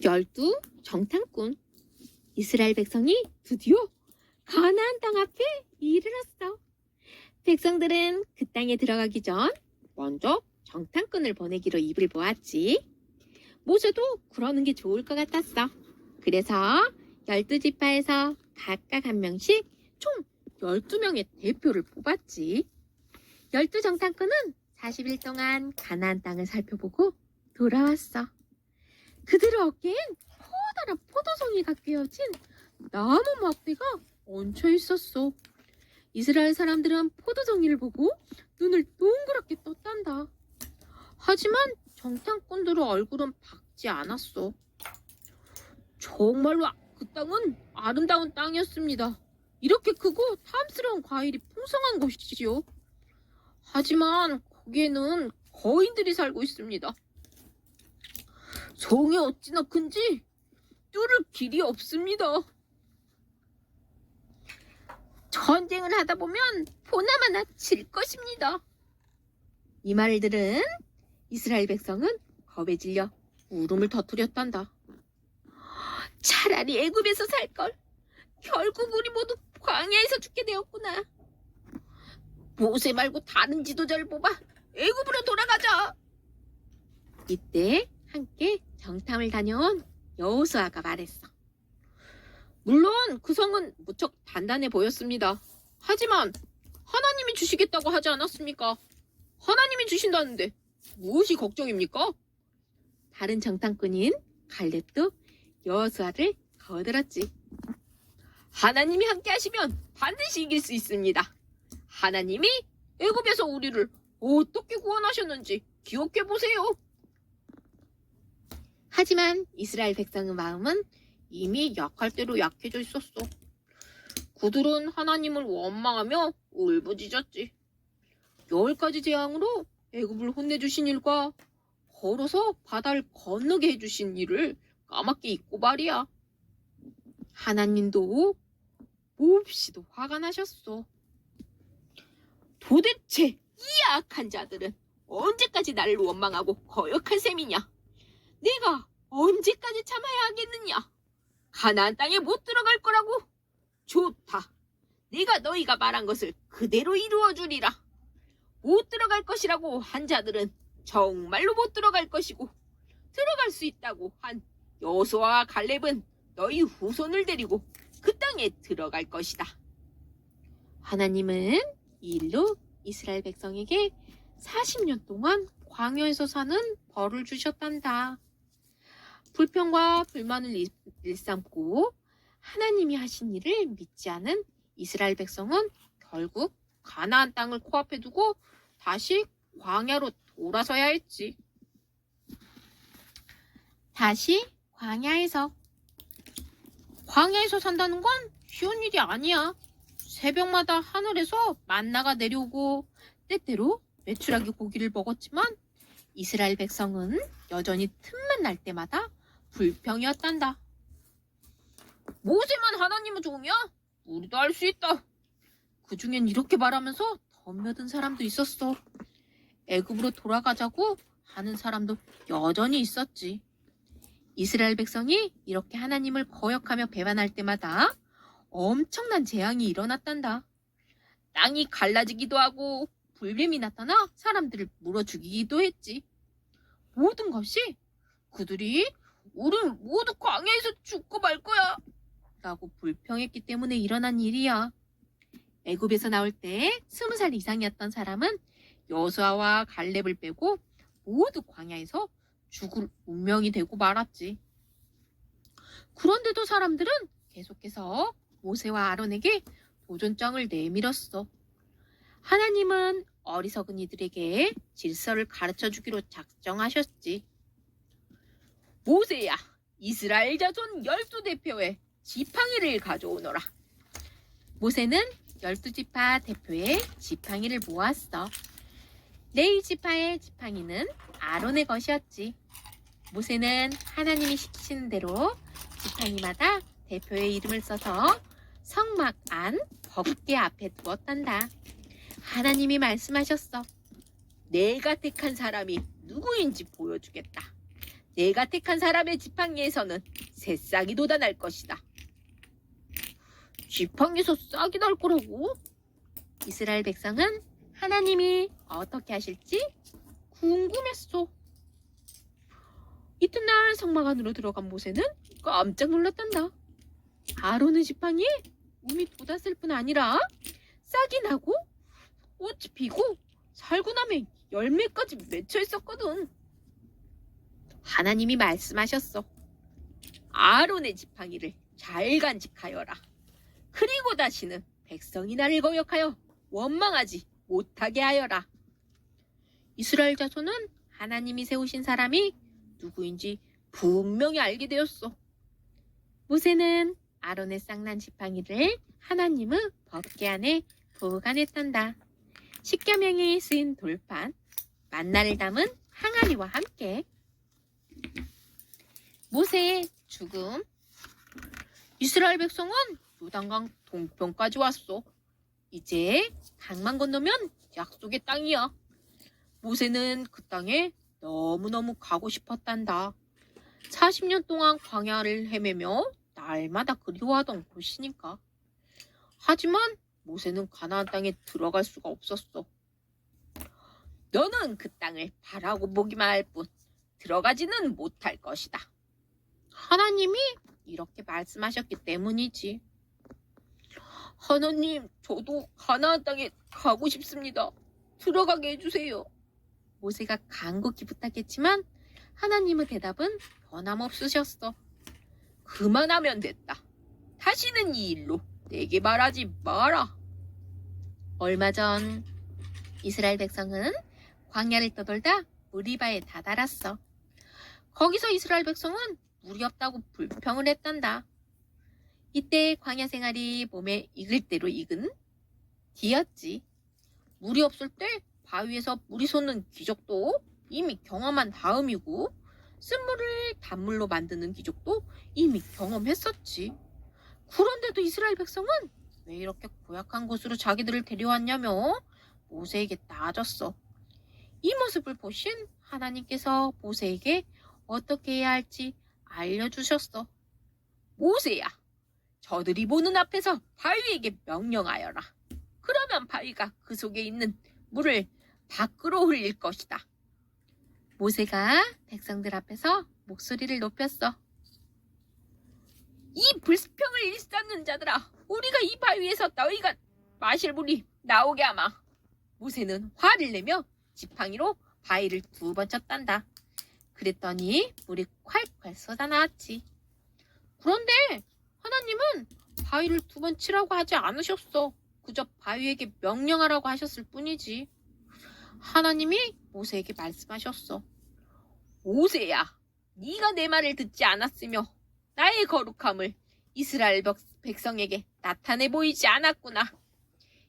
열두 정탐꾼. 이스라엘 백성이 드디어 가나안 땅 앞에 이르렀어. 백성들은 그 땅에 들어가기 전 먼저 정탐꾼을 보내기로 입을 모았지. 모세도 그러는 게 좋을 것 같았어. 그래서 12지파에서 각각 한 명씩 총 12명의 대표를 뽑았지. 12정탐꾼은 40일 동안 가나안 땅을 살펴보고 돌아왔어. 그들의 어깨엔 커다란 포도송이가 꿰어진 나무 막대가 얹혀 있었어. 이스라엘 사람들은 포도송이를 보고 눈을 동그랗게 떴단다. 하지만 정탐꾼들의 얼굴은 밝지 않았어. 정말로 그 땅은 아름다운 땅이었습니다. 이렇게 크고 탐스러운 과일이 풍성한 곳이지요. 하지만 거기에는 거인들이 살고 있습니다. 성이 어찌나 큰지 뚫을 길이 없습니다. 전쟁을 하다 보면 보나마나 질 것입니다. 이 말을 들은 이스라엘 백성은 겁에 질려 울음을 터뜨렸단다. 차라리 애굽에서 살걸. 결국 우리 모두 광야에서 죽게 되었구나. 모세 말고 다른 지도자를 뽑아 애굽으로 돌아가자. 이때 함께 정탐을 다녀온 여호수아가 말했어. 물론 그 성은 무척 단단해 보였습니다. 하지만 하나님이 주시겠다고 하지 않았습니까? 하나님이 주신다는데 무엇이 걱정입니까? 다른 정탐꾼인 갈렙도 여호수아를 거들었지. 하나님이 함께 하시면 반드시 이길 수 있습니다. 하나님이 애굽에서 우리를 어떻게 구원하셨는지 기억해 보세요. 하지만 이스라엘 백성의 마음은 이미 약할 대로 약해져 있었어. 그들은 하나님을 원망하며 울부짖었지. 10가지 재앙으로 애굽을 혼내주신 일과 걸어서 바다를 건너게 해주신 일을 까맣게 잊고 말이야. 하나님도 몹시도 화가 나셨어. 도대체 이 악한 자들은 언제까지 나를 원망하고 거역할 셈이냐? 내가 언제까지 참아야 하겠느냐? 가나안 땅에 못 들어갈 거라고? 좋다. 내가 너희가 말한 것을 그대로 이루어 주리라. 못 들어갈 것이라고 한 자들은 정말로 못 들어갈 것이고, 들어갈 수 있다고 한 여호수아와 갈렙은 너희 후손을 데리고 그 땅에 들어갈 것이다. 하나님은 이 일로 이스라엘 백성에게 40년 동안 광야에서 사는 벌을 주셨단다. 불평과 불만을 일삼고 하나님이 하신 일을 믿지 않은 이스라엘 백성은 결국 가나안 땅을 코앞에 두고 다시 광야로 돌아서야 했지. 다시 광야에서 산다는 건 쉬운 일이 아니야. 새벽마다 하늘에서 만나가 내려오고 때때로 메추라기 고기를 먹었지만 이스라엘 백성은 여전히 틈만 날 때마다 불평이었단다. 모세만 하나님은 좋으면 우리도 할 수 있다. 그중엔 이렇게 말하면서 덤벼든 사람도 있었어. 애굽으로 돌아가자고 하는 사람도 여전히 있었지. 이스라엘 백성이 이렇게 하나님을 거역하며 배반할 때마다 엄청난 재앙이 일어났단다. 땅이 갈라지기도 하고 불뱀이 나타나 사람들을 물어 죽이기도 했지. 모든 것이 그들이 우린 모두 광야에서 죽고 말 거야 라고 불평했기 때문에 일어난 일이야. 애굽에서 나올 때 20살 이상이었던 사람은 여호수아와 갈렙을 빼고 모두 광야에서 죽을 운명이 되고 말았지. 그런데도 사람들은 계속해서 모세와 아론에게 도전장을 내밀었어. 하나님은 어리석은 이들에게 질서를 가르쳐주기로 작정하셨지. 모세야, 이스라엘 자손 12대표의 지팡이를 가져오너라. 모세는 12지파 대표의 지팡이를 모았어. 레위 지파의 지팡이는 아론의 것이었지. 모세는 하나님이 시키시는 대로 지팡이마다 대표의 이름을 써서 성막 안 법궤 앞에 두었단다. 하나님이 말씀하셨어. 내가 택한 사람이 누구인지 보여주겠다. 내가 택한 사람의 지팡이에서는 새싹이 돋아날 것이다. 지팡이에서 싹이 날 거라고? 이스라엘 백성은 하나님이 어떻게 하실지 궁금했어. 이튿날 성막 안으로 들어간 모세는 깜짝 놀랐단다. 아론의 지팡이에 움이 돋았을 뿐 아니라 싹이 나고 꽃이 피고 살구나무에 열매까지 맺혀 있었거든. 하나님이 말씀하셨어. 아론의 지팡이를 잘 간직하여라. 그리고 다시는 백성이 나를 거역하여 원망하지 못하게 하여라. 이스라엘 자손은 하나님이 세우신 사람이 누구인지 분명히 알게 되었어. 모세는 아론의 쌍난 지팡이를 하나님의 법궤 안에 보관했단다. 십계명에 쓰인 돌판, 만나를 담은 항아리와 함께. 모세의 죽음. 이스라엘 백성은 요단강 동편까지 왔어. 이제 강만 건너면 약속의 땅이야. 모세는 그 땅에 너무너무 가고 싶었단다. 40년 동안 광야를 헤매며 날마다 그리워하던 곳이니까. 하지만 모세는 가나안 땅에 들어갈 수가 없었어. 너는 그 땅을 바라고 보기만 할 뿐 들어가지는 못할 것이다. 하나님이 이렇게 말씀하셨기 때문이지. 하나님, 저도 가나안 땅에 가고 싶습니다. 들어가게 해주세요. 모세가 간곡히 부탁했지만 하나님의 대답은 변함없으셨어. 그만하면 됐다. 다시는 이 일로 내게 말하지 마라. 얼마 전 이스라엘 백성은 광야를 떠돌다 무리바에 다다랐어. 거기서 이스라엘 백성은 물이 없다고 불평을 했단다. 이때 광야 생활이 몸에 익을 대로 익은 뒤였지. 물이 없을 때 바위에서 물이 솟는 기적도 이미 경험한 다음이고, 쓴물을 단물로 만드는 기적도 이미 경험했었지. 그런데도 이스라엘 백성은 왜 이렇게 고약한 곳으로 자기들을 데려왔냐며 모세에게 따졌어. 이 모습을 보신 하나님께서 모세에게 어떻게 해야 할지 알려주셨어. 모세야, 저들이 보는 앞에서 바위에게 명령하여라. 그러면 바위가 그 속에 있는 물을 밖으로 흘릴 것이다. 모세가 백성들 앞에서 목소리를 높였어. 이 불평을 일삼는 자들아, 우리가 이 바위에서 너희가 마실 물이 나오게 하마. 모세는 화를 내며 지팡이로 바위를 2번 쳤단다. 그랬더니 물이 콸콸 쏟아나왔지. 그런데 하나님은 바위를 2번 치라고 하지 않으셨어. 그저 바위에게 명령하라고 하셨을 뿐이지. 하나님이 모세에게 말씀하셨어. 모세야, 네가 내 말을 듣지 않았으며 나의 거룩함을 이스라엘 백성에게 나타내 보이지 않았구나.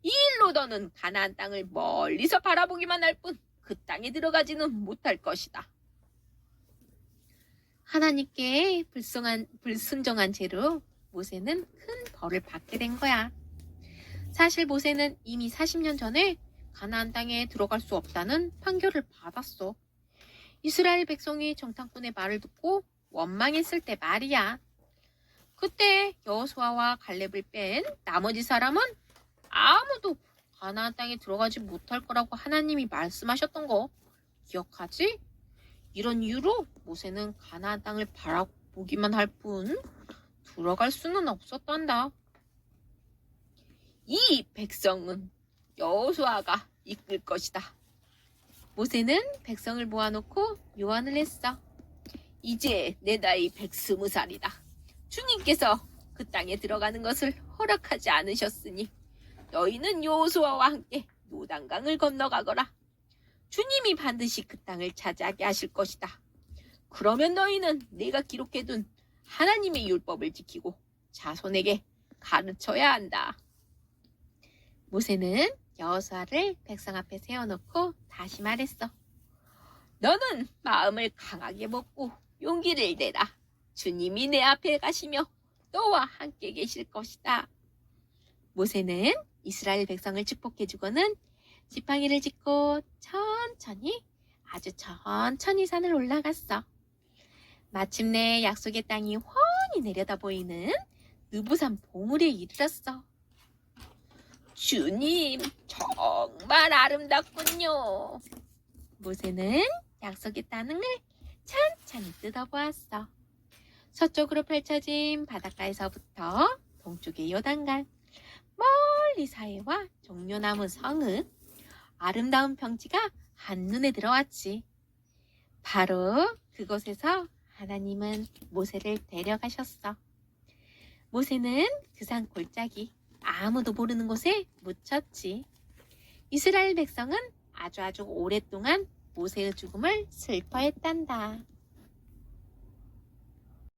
이 일로 너는 가나안 땅을 멀리서 바라보기만 할 뿐 그 땅에 들어가지는 못할 것이다. 하나님께 불순종한 죄로 모세는 큰 벌을 받게 된 거야. 사실 모세는 이미 40년 전에 가나안 땅에 들어갈 수 없다는 판결을 받았어. 이스라엘 백성이 정탐꾼의 말을 듣고 원망했을 때 말이야. 그때 여호수아와 갈렙을 뺀 나머지 사람은 아무도 가나안 땅에 들어가지 못할 거라고 하나님이 말씀하셨던 거 기억하지? 이런 이유로 모세는 가나안 땅을 바라보기만 할 뿐 들어갈 수는 없었단다. 이 백성은 여호수아가 이끌 것이다. 모세는 백성을 모아놓고 요한을 했어. 이제 내 나이 120살이다. 주님께서 그 땅에 들어가는 것을 허락하지 않으셨으니 너희는 여호수아와 함께 요단강을 건너가거라. 주님이 반드시 그 땅을 차지하게 하실 것이다. 그러면 너희는 내가 기록해둔 하나님의 율법을 지키고 자손에게 가르쳐야 한다. 모세는 여호수아를 백성 앞에 세워놓고 다시 말했어. 너는 마음을 강하게 먹고 용기를 내라. 주님이 내 앞에 가시며 너와 함께 계실 것이다. 모세는 이스라엘 백성을 축복해주고는 지팡이를 짚고 천천히, 아주 천천히 산을 올라갔어. 마침내 약속의 땅이 훤히 내려다 보이는 느부산 보물에 이르렀어. 주님, 정말 아름답군요. 모세는 약속의 땅을 찬찬히 뜯어보았어. 서쪽으로 펼쳐진 바닷가에서부터 동쪽의 요단강, 멀리 사해와 종려나무 성은 아름다운 평지가 한눈에 들어왔지. 바로 그곳에서 하나님은 모세를 데려가셨어. 모세는 그 산 골짜기 아무도 모르는 곳에 묻혔지. 이스라엘 백성은 아주 오랫동안 모세의 죽음을 슬퍼했단다.